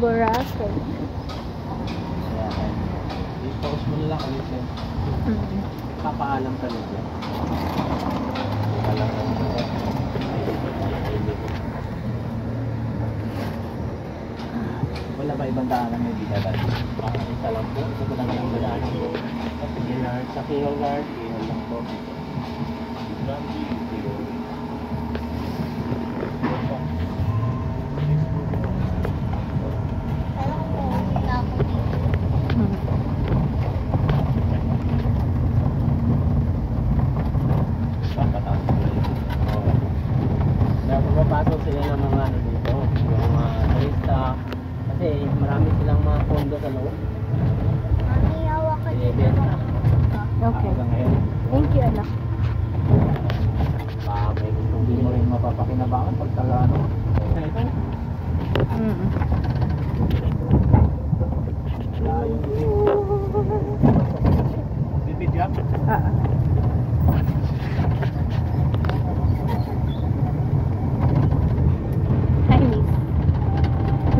Boracay. I-pause mo na lang ulit yan. Papaalam ka na dyan. Wala ba ibang daanan may bigatan? Isa lang po. Ito ko lang lang daanan po. Sa Kihol Guard, Kihol lang po. Papasok sila ng mga ano dito, yung mga turista, kasi marami silang mga condo sa loob. Mami, hawak ka dito. Okay. Thank you, anak. May hindi mo rin mapapakinabangan pag taga ano. Bibid yan?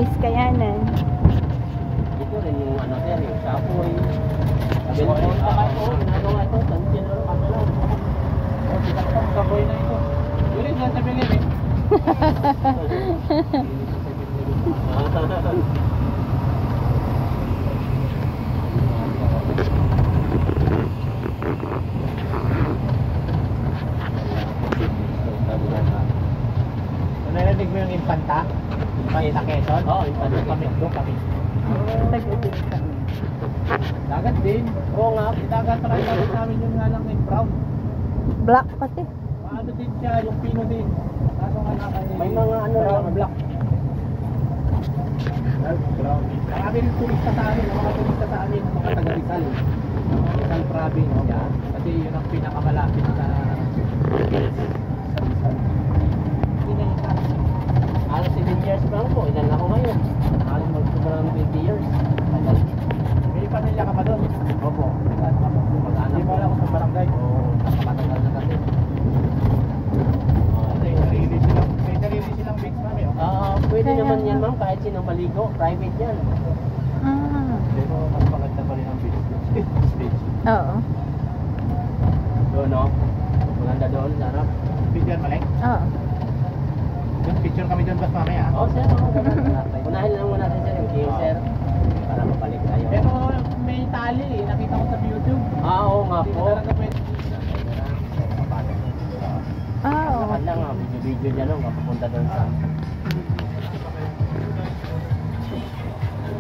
Miss Kayanan. Ito rin yung ano sir, yung Sapoy. Sabi mo rin pa kayo, ginagawa ito, tansin na kami lang. O, kita ko, Sapoy na ito. Yun rin, sa bilin eh. Narinig mo yung Infanta? Sa Quezon? Oo, Infanta kami. Doon kami. Dagat din. Oo nga, dagat parang dagat namin yung nga lang yung brown. Black pati. Ano din siya, yung pino din. Kaso nga nakain. May mga ano lang, black. Brown. Marami rin turista sa amin, mga turista sa amin, mga taga Rizal. Rizal province. Kasi yun ang pinakamalapit sa Rizal. Halos 7 years pa lang po, ilan ako ngayon. Halos magsobrang 20 years. May pamilya ka pa doon? Opo. Hindi mo alam ko sa barangay? Oo, matagal na kasi. May sarili silang base mami. Pwede naman yan ma'am, kahit sinong maligo. Private yan. Pero mas maganda pa rin ang stage. Oo. Doon no? Maganda doon, sarap. Picture maleng? Oo. Yung picture kami doon bas mamaya. Oo sir, unahin lang muna natin sir yung queue sir. Para mabalik tayo. Pero may tali eh, nakita ko sa YouTube. Oo nga po. Oo. Saka lang video niya lang, papunta doon sa...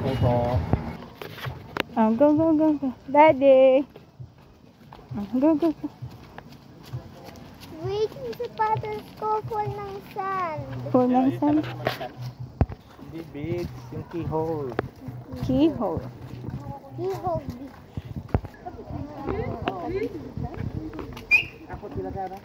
Okay po. Go. Daddy. Go. Wait, si Patos ko full ng sand. Full ng sand. Hindi beach, yung keyhole. Keyhole. Keyhole. Ako sila gara,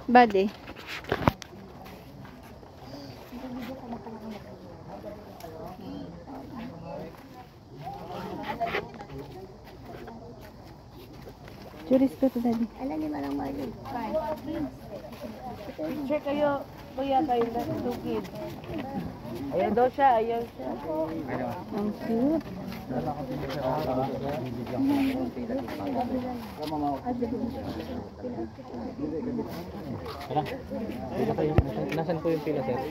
Buddy. Curious ko to daddy. Alam ni Manang Marley. Picture kayo, kuya kayo na 2 kids. Ayaw daw siya, ayaw siya. Ang cute. Nasan po yung pila sir?